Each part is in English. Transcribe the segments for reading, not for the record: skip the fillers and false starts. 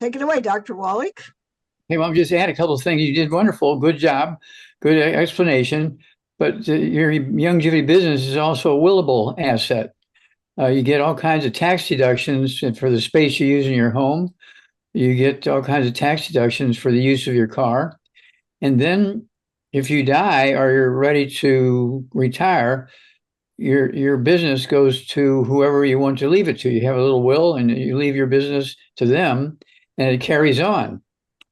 Take it away, Dr. Wallach. Hey, well, just add a couple of things. You did wonderful. Good job. Good explanation. But your longevity business is also a willable asset. You get all kinds of tax deductions for the space you use in your home. You get all kinds of tax deductions for the use of your car. And then if you die or you're ready to retire, your business goes to whoever you want to leave it to. You have a little will and you leave your business to them and it carries on.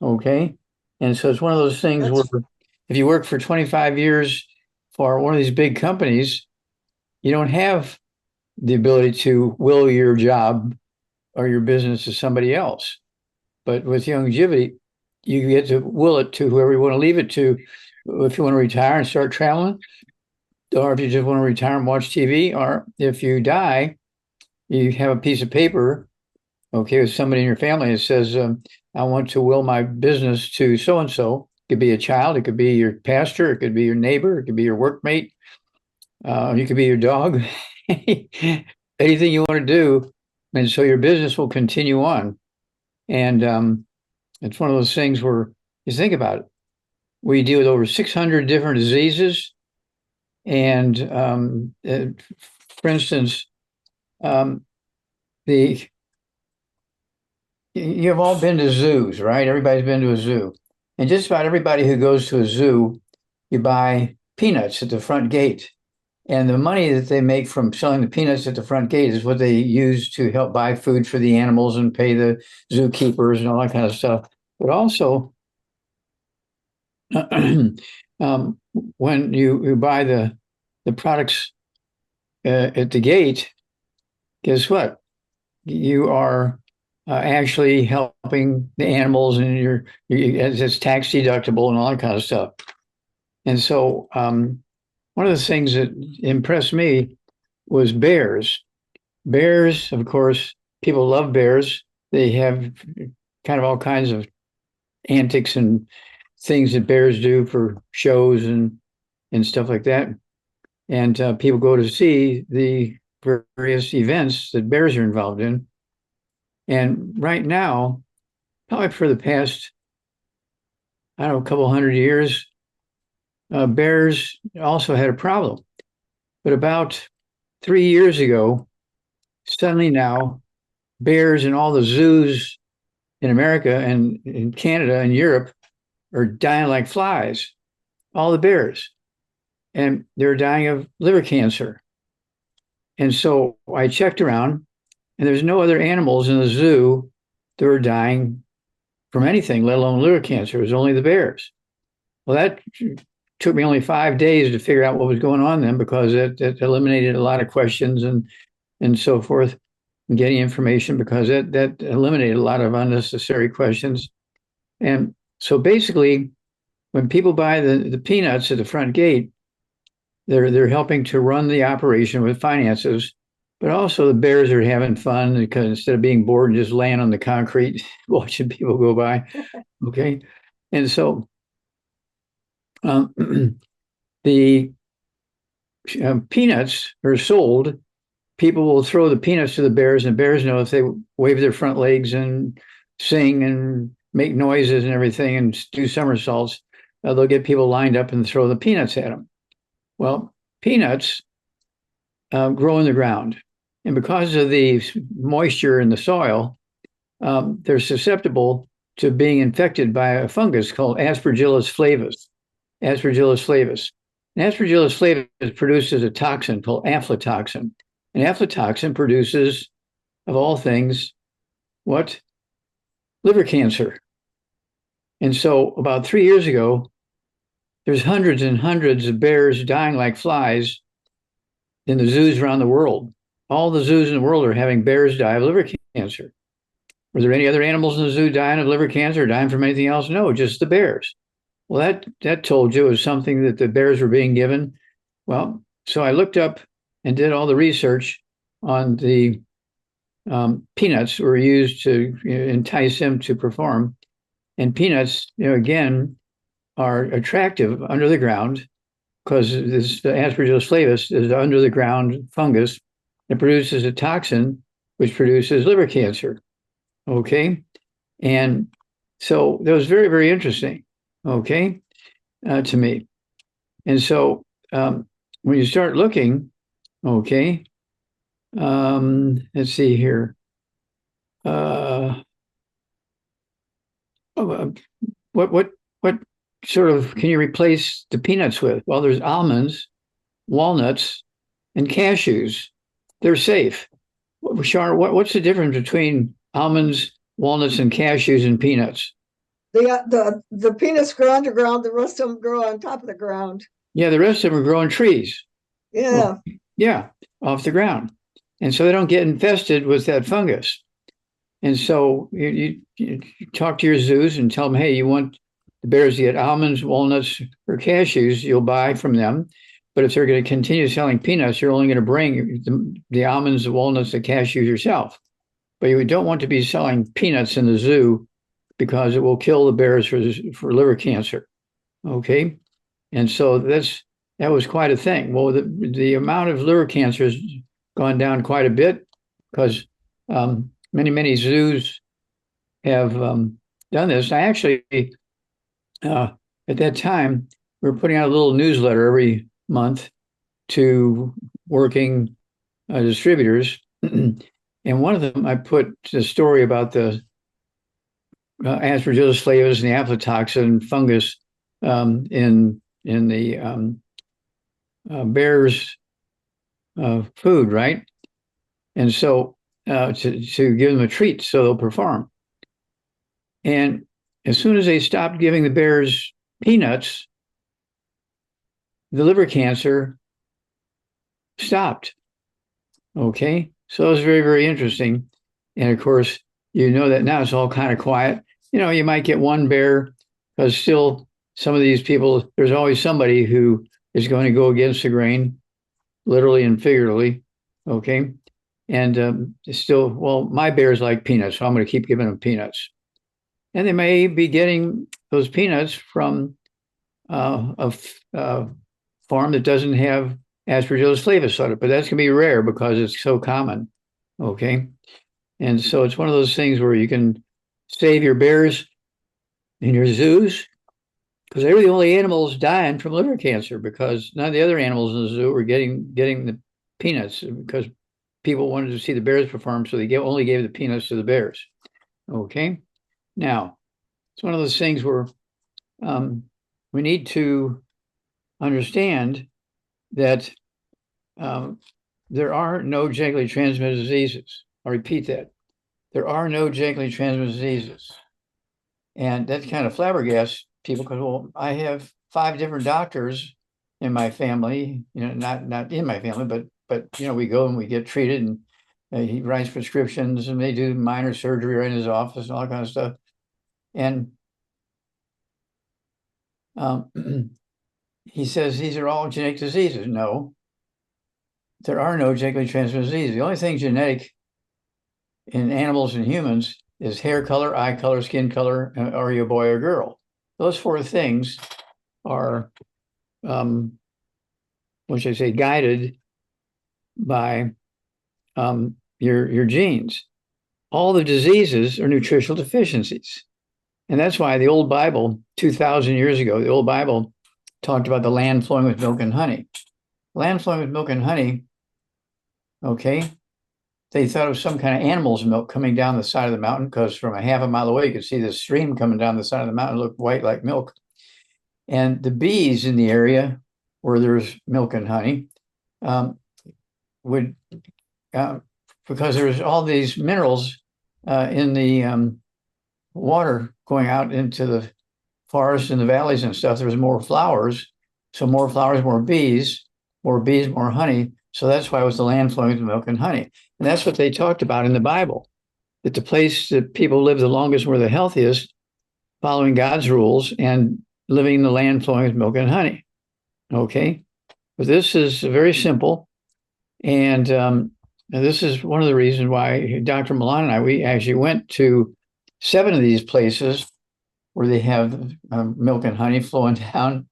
Okay. And so it's one of those things where That's if you work for 25 years for one of these big companies, you don't have the ability to will your job or your business to somebody else. But with longevity, you get to will it to whoever you want to leave it to. If you want to retire and start traveling, or if you just want to retire and watch TV, or if you die, you have a piece of paper, okay, with somebody in your family that says, I want to will my business to so and so. It could be a child, it could be your pastor, it could be your neighbor, it could be your workmate, you could be your dog, anything you want to do. And so your business will continue on. And it's one of those things where you think about it. We deal with over 600 different diseases. And for instance, um, the you've all been to zoos, right? Everybody's been to a zoo. And just about everybody who goes to a zoo, you buy peanuts at the front gate. And the money that they make from selling the peanuts at the front gate is what they use to help buy food for the animals and pay the zookeepers and all that kind of stuff. But also, when you buy the products at the gate, guess what? You are actually helping the animals, and it's tax deductible and all that kind of stuff. And so, one of the things that impressed me was bears. Bears, of course, people love bears. They have kind of all kinds of antics and things that bears do for shows and stuff like that. And people go to see the various events that bears are involved in. And right now, probably for the past, I don't know, a couple hundred years, bears also had a problem. But about 3 years ago, suddenly now, bears in all the zoos in America and in Canada and Europe are dying like flies, all the bears. And they're dying of liver cancer. And so I checked around, and there's no other animals in the zoo that are dying from anything, let alone liver cancer. It was only the bears. Well, that took me only 5 days to figure out what was going on then, because it eliminated a lot of questions and so forth, and getting information, because that eliminated a lot of unnecessary questions. And so basically, when people buy the peanuts at the front gate, they're helping to run the operation with finances, but also the bears are having fun because instead of being bored and just laying on the concrete watching people go by, okay. And so um, the peanuts are sold. People will throw the peanuts to the bears, and bears know if they wave their front legs and sing and make noises and everything and do somersaults, they'll get people lined up and throw the peanuts at them. Well, peanuts grow in the ground. And because of the moisture in the soil, they're susceptible to being infected by a fungus called Aspergillus flavus. Aspergillus flavus. And Aspergillus flavus produces a toxin called aflatoxin. And aflatoxin produces, of all things, what? Liver cancer. And so about 3 years ago, there's hundreds and hundreds of bears dying like flies in the zoos around the world. All the zoos in the world are having bears die of liver cancer. Were there any other animals in the zoo dying of liver cancer or dying from anything else? No, just the bears. Well, that told you it was something that the bears were being given. Well, so I looked up and did all the research on the peanuts were used to entice them to perform. And peanuts, again, are attractive under the ground because this Aspergillus flavus is under the ground fungus. It produces a toxin which produces liver cancer. Okay. And so that was very, very interesting, okay, to me. And so when you start looking, okay, let's see here. Uh, what sort of can you replace the peanuts with? Well, there's almonds, walnuts, and cashews. They're safe. Sharon, what's the difference between almonds, walnuts, and cashews and peanuts? The peanuts grow underground. The rest of them grow on top of the ground. Yeah, the rest of them are growing trees. Oh, Yeah. yeah, off the ground. And so they don't get infested with that fungus. And so you talk to your zoos and tell them, hey, you want the bears to get almonds, walnuts, or cashews, you'll buy from them. But if they're going to continue selling peanuts, you're only going to bring the almonds, the walnuts, the cashews yourself. But you don't want to be selling peanuts in the zoo because it will kill the bears for liver cancer. Okay. And so that was quite a thing. Well, the amount of liver cancer has gone down quite a bit because many zoos have done this. I actually, at that time, we were putting out a little newsletter every month to working distributors. And one of them, I put a story about the Aspergillus flavus and the aflatoxin fungus in the bear's food, right? And so to give them a treat so they'll perform. And as soon as they stopped giving the bears peanuts, the liver cancer stopped. Okay. So it was very, very interesting. And of course, you know that now it's all kind of quiet. You know, you might get one bear, because still some of these people, there's always somebody who is going to go against the grain, literally and figuratively. Okay. And still, well, my bears like peanuts, so I'm going to keep giving them peanuts. And they may be getting those peanuts from a farm that doesn't have Aspergillus flavus on it, but that's going to be rare because it's so common. Okay. And so it's one of those things where you can save your bears in your zoos because they were the only animals dying from liver cancer because none of the other animals in the zoo were getting the peanuts because people wanted to see the bears perform, so they only gave the peanuts to the bears. Okay. Now, it's one of those things where we need to understand that there are no genetically transmitted diseases. I'll repeat that. There are no genetically transmitted diseases. And that kind of flabbergasts people because, well, I have 5 different doctors in my family, you know, not in my family, but you know, we go and we get treated and he writes prescriptions and they do minor surgery right in his office and all that kind of stuff. And he says these are all genetic diseases. No, there are no genetically transmitted diseases. The only thing genetic in animals and humans is hair color, eye color, skin color, are you a boy or girl? Those 4 things are, what should I say, guided by your genes. All the diseases are nutritional deficiencies. And that's why the old Bible, 2,000 years ago, the old Bible talked about the land flowing with milk and honey. Land flowing with milk and honey, okay, they thought it was some kind of animal's milk coming down the side of the mountain because from a half a mile away, you could see this stream coming down the side of the mountain, looked white like milk. And the bees in the area where there's milk and honey would, because there's all these minerals in the water going out into the forests and the valleys and stuff, there's more flowers. So more flowers, more bees, more honey. So that's why it was the land flowing with milk and honey. And that's what they talked about in the Bible, that the place that people live the longest were the healthiest, following God's rules and living in the land flowing with milk and honey. Okay. But this is very simple. And this is one of the reasons why Dr. Milan and I, we actually went to 7 of these places where they have milk and honey flowing down.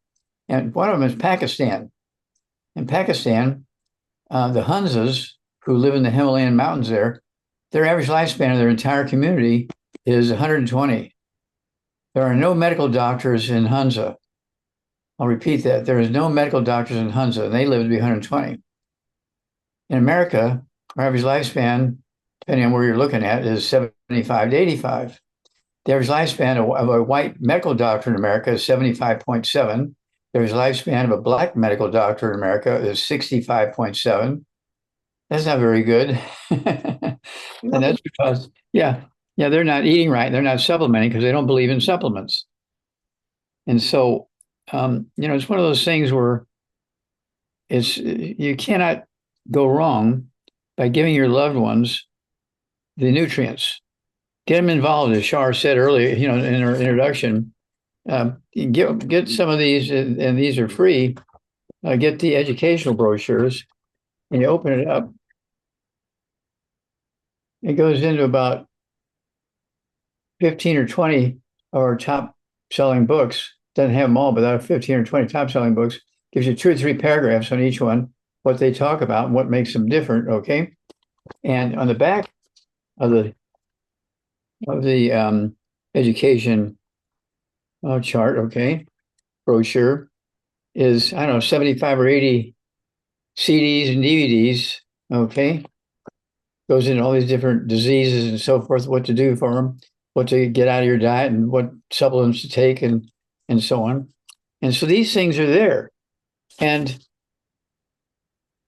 And one of them is Pakistan. In Pakistan, the Hunzas, who live in the Himalayan mountains there, their average lifespan of their entire community is 120. There are no medical doctors in Hunza. I'll repeat that. There is no medical doctors in Hunza, and they live to be 120. In America, our average lifespan, depending on where you're looking at, is 75 to 85. The average lifespan of a white medical doctor in America is 75.7. The average lifespan of a black medical doctor in America is 65.7. That's not very good. And that's because, they're not eating right. They're not supplementing because they don't believe in supplements. And so, it's one of those things where you cannot go wrong by giving your loved ones the nutrients. Get them involved, as Shar said earlier, in her introduction. Get some of these, and these are free. Get the educational brochures, and you open it up. It goes into about 15 or 20 of our top selling books. Doesn't have them all, but out of 15 or 20 top selling books, gives you 2 or 3 paragraphs on each one, what they talk about and what makes them different. Okay. And on the back of the education chart, okay, brochure is, I don't know, 75 or 80 CDs and DVDs. Okay. Goes into all these different diseases and so forth, what to do for them, what to get out of your diet and what supplements to take and so on. And so these things are there. And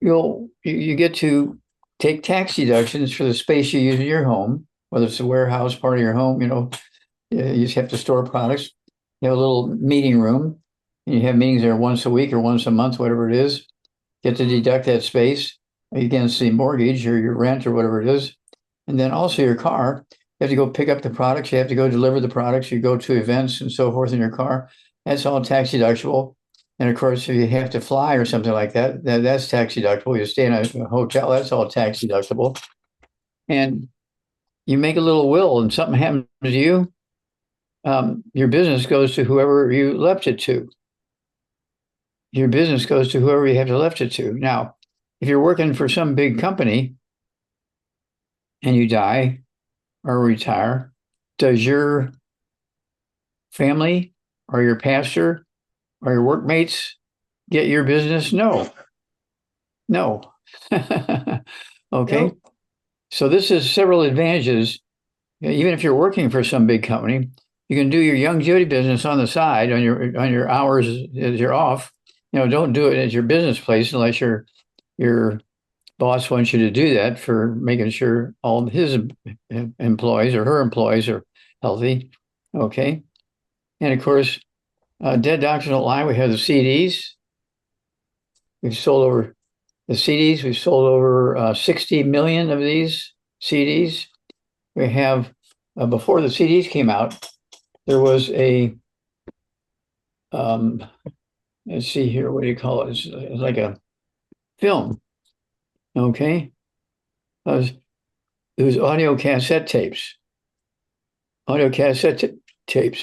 you get to take tax deductions for the space you use in your home, whether it's a warehouse part of your home, you just have to store products. You have a little meeting room, and you have meetings there once a week or once a month, whatever it is. Get to deduct that space against the mortgage or your rent or whatever it is. And then also your car, you have to go pick up the products. You have to go deliver the products. You go to events and so forth in your car. That's all tax deductible. And of course, if you have to fly or something like that, that's tax deductible. You stay in a hotel, that's all tax deductible. And you make a little will and something happens to you, your business goes to whoever you left it to. Your business goes to whoever you have to left it to. Now, if you're working for some big company and you die or retire, does your family or your pastor or your workmates get your business? No. Okay. Nope. So this is several advantages. Even if you're working for some big company, you can do your YOUNGEVITY business on the side on your hours as you're off. Don't do it at your business place unless your boss wants you to do that for making sure all his employees or her employees are healthy. Okay. And of course, Dead Doctors Don't Lie, we have the CDs. We've sold over 60 million of these CDs. We have, before the CDs came out, there was a, let's see here, what do you call it? It's like a film. Okay. It was audio cassette tapes.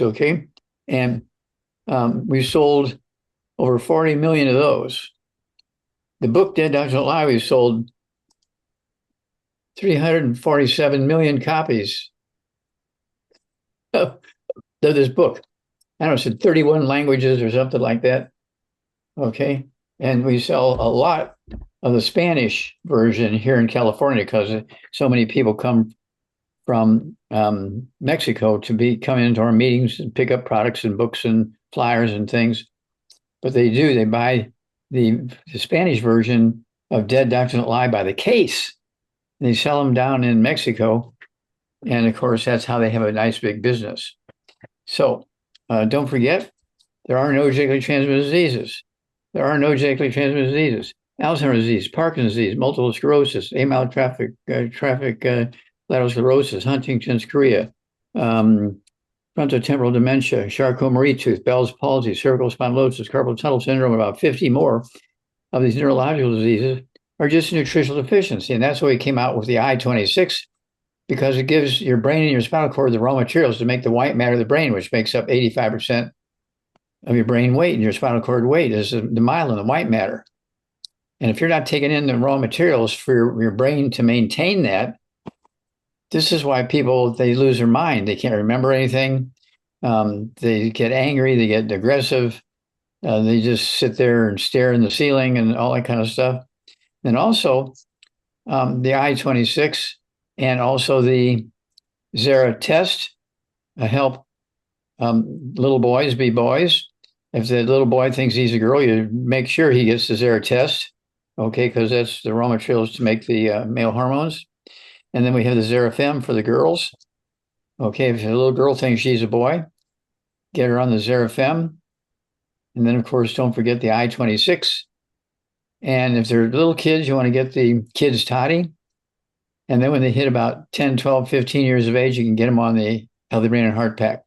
Okay. And we sold over 40 million of those. The book Dead Doctors Don't Lie, we sold 347 million copies of this book. I don't know, it's in 31 languages or something like that. Okay. And we sell a lot of the Spanish version here in California because so many people come from Mexico to come into our meetings and pick up products and books and flyers and things. But they buy the Spanish version of Dead Doctors Don't Lie by the case. They sell them down in Mexico. And of course, that's how they have a nice big business. So don't forget, there are no genetically transmitted diseases. Alzheimer's disease, Parkinson's disease, multiple sclerosis, amyotrophic lateral sclerosis, Huntington's chorea, frontotemporal dementia, Charcot-Marie-Tooth, Bell's palsy, cervical spondylosis, carpal tunnel syndrome, about 50 more of these neurological diseases are just nutritional deficiency. And that's why we came out with the I-26, because it gives your brain and your spinal cord the raw materials to make the white matter of the brain, which makes up 85% of your brain weight, and your spinal cord weight is the myelin, the white matter. And if you're not taking in the raw materials for your brain to maintain that, this is why people, they lose their mind. They can't remember anything. They get angry, they get aggressive. They just sit there and stare in the ceiling and all that kind of stuff. And also the I-26 and also the Zara test help little boys be boys. If the little boy thinks he's a girl, you make sure he gets the Zara test, okay, because that's the raw materials to make the male hormones. And then we have the Zarafem for the girls. Okay, if a little girl thinks she's a boy, get her on the Zarafem. And then, of course, don't forget the I-26. And if they're little kids, you want to get the kids toddy. And then when they hit about 10, 12, 15 years of age, you can get them on the Healthy Brain and Heart Pack.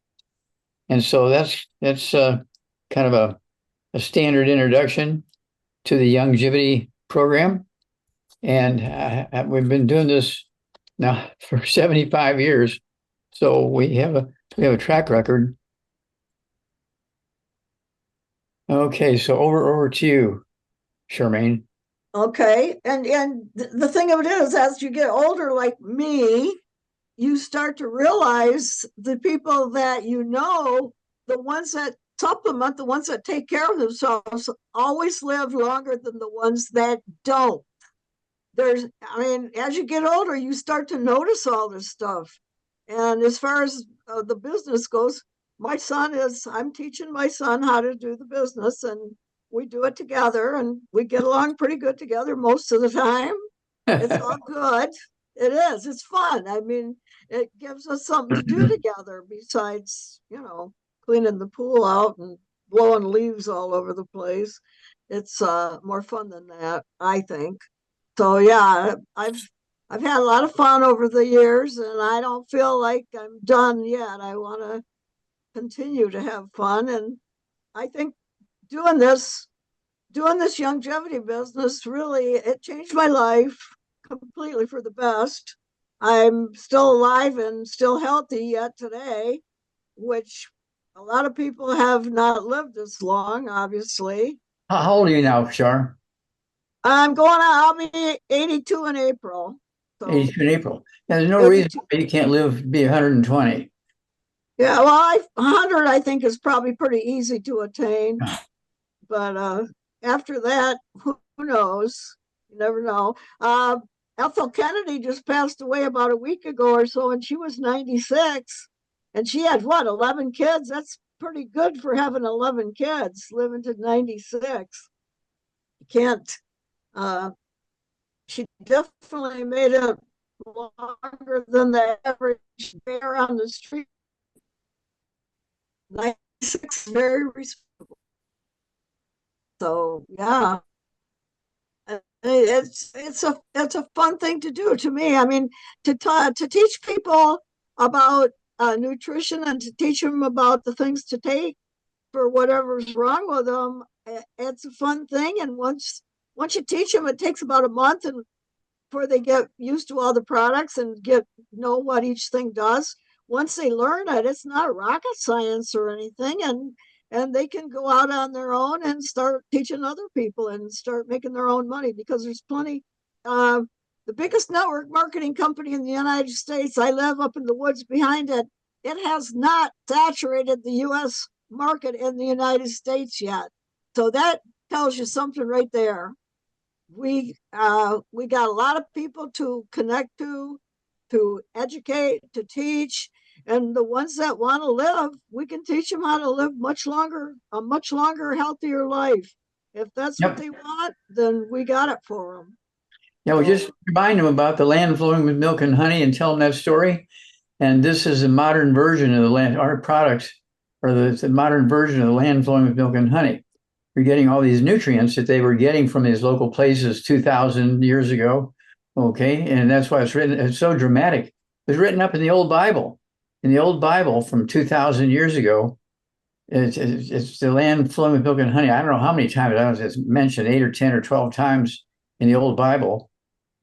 And so that's kind of a standard introduction to the Youngevity program. And we've been doing this now for 75 years. So we have a track record. Okay, so over to you, Charmaine. Okay. And the thing of it is, as you get older, like me, you start to realize the people that you know, the ones that supplement, the ones that take care of themselves, always live longer than the ones that don't. As you get older, you start to notice all this stuff. And as far as the business goes, I'm teaching my son how to do the business, and we do it together, and we get along pretty good together most of the time. It's all good. It is. It's fun. It gives us something to do together besides, cleaning the pool out and blowing leaves all over the place. It's more fun than that, I think. So yeah, I've had a lot of fun over the years, and I don't feel like I'm done yet. I want to continue to have fun, and I think doing this longevity business, really, it changed my life completely for the best. I'm still alive and still healthy yet today, which a lot of people have not lived this long, obviously. How old are you now, Char? I'll be 82 in April. So 82 in April. Yeah, there's no reason 82. why you can't be 120. Yeah, well, 100 I think is probably pretty easy to attain. But after that, who knows? You never know. Ethel Kennedy just passed away about a week ago or so, and she was 96. And she had what, 11 kids? That's pretty good for having 11 kids living to 96. You can't, uh, she definitely made it longer than the average bear on the street. 96 is very respectable. So, yeah. It's a fun thing to do to me. To teach people about nutrition and to teach them about the things to take for whatever's wrong with them. It's a fun thing, and once you teach them, it takes about a month and before they get used to all the products and know what each thing does. Once they learn it, it's not rocket science or anything, and they can go out on their own and start teaching other people and start making their own money, because there's plenty. The biggest network marketing company in the United States, I live up in the woods behind it. It has not saturated the U.S. market in the United States yet. So that tells you something right there. We got a lot of people to connect to educate, to teach, and the ones that want to live, we can teach them how to live a much longer, healthier life. If that's what Yep. they want, then we got it for them. Yeah, we just remind them about the land flowing with milk and honey and tell them that story. And this is a modern version of the land, our products are the modern version of the land flowing with milk and honey. You're getting all these nutrients that they were getting from these local places 2,000 years ago. Okay. And that's why it's so dramatic. It was written up in the old Bible. In the old Bible from 2,000 years ago, it's the land flowing with milk and honey. I don't know how many times it's mentioned, 8 or 10 or 12 times in the old Bible,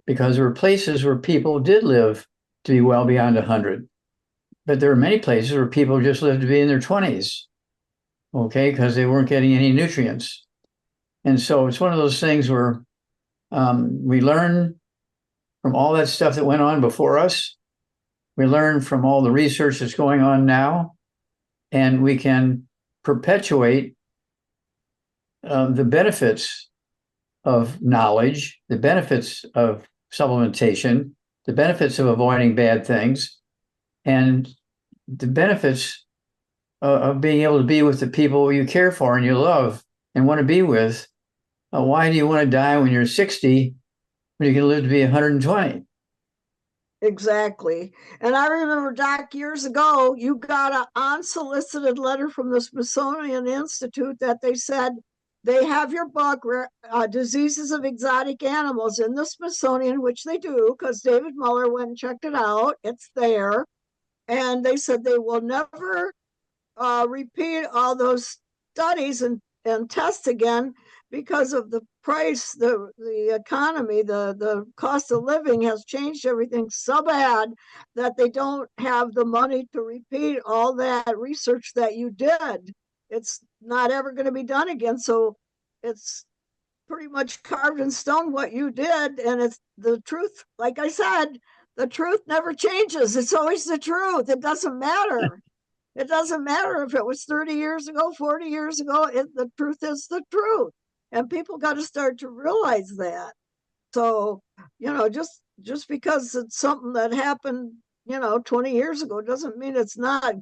because there were places where people did live to be well beyond 100. But there are many places where people just lived to be in their 20s, okay, because they weren't getting any nutrients. And so it's one of those things where we learn from all that stuff that went on before us, we learn from all the research that's going on now, and we can perpetuate the benefits of knowledge, the benefits of supplementation, the benefits of avoiding bad things, and the benefits of being able to be with the people you care for and you love and want to be with. Why do you want to die when you're 60 when you can live to be 120? Exactly. And I remember, Doc, years ago, you got an unsolicited letter from the Smithsonian Institute that they said they have your book, Diseases of Exotic Animals, in the Smithsonian, which they do because David Muller went and checked it out. It's there. And they said they will never repeat all those studies and tests again because of the price, the economy, the cost of living has changed everything so bad that they don't have the money to repeat all that research that you did. It's not ever going to be done again. So it's pretty much carved in stone what you did. And it's the truth. Like I said, the truth never changes. It's always the truth. It doesn't matter. It doesn't matter if it was 30 years ago, 40 years ago, the truth is the truth. And people got to start to realize that. So, just because it's something that happened, 20 years ago doesn't mean it's not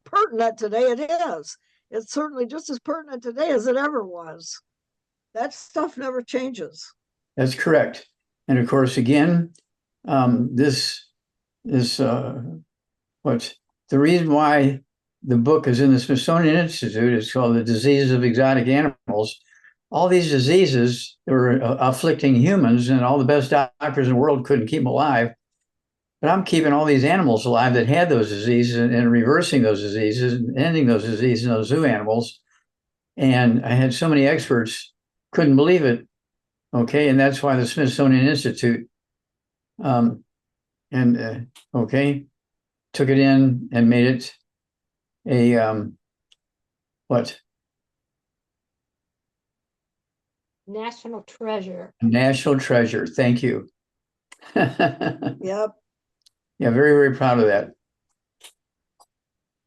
pertinent today. It is. It's certainly just as pertinent today as it ever was. That stuff never changes. That's correct. And of course, again, this is what the reason why the book is in the Smithsonian Institute is called The Diseases of Exotic Animals. All these diseases were afflicting humans, and all the best doctors in the world couldn't keep them alive. But I'm keeping all these animals alive that had those diseases and reversing those diseases and ending those diseases in those zoo animals. And I had so many experts couldn't believe it. Okay, and that's why the Smithsonian Institute took it in and made it a what? National treasure. National treasure. Thank you. Yep. Yeah, very, very proud of that.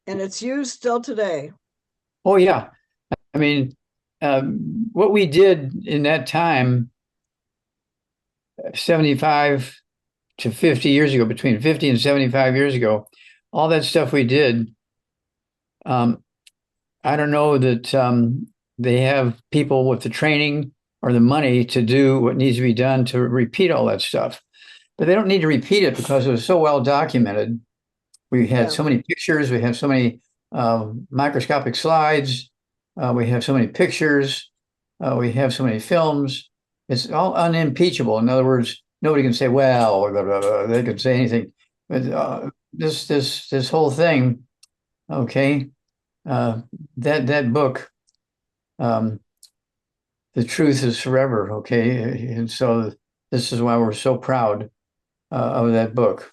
And it's used still today. Oh, yeah. I mean, what we did in that time, 75 to 50 years ago, between 50 and 75 years ago, all that stuff we did, I don't know that they have people with the training or the money to do what needs to be done to repeat all that stuff. But they don't need to repeat it because it was so well documented. We had so many pictures. We have so many microscopic slides. We have so many pictures. We have so many films. It's all unimpeachable. In other words, nobody can say, well, blah, blah, blah. They can say anything. But this whole thing, okay, that book, The Truth is Forever, okay? And so this is why we're so proud of that book.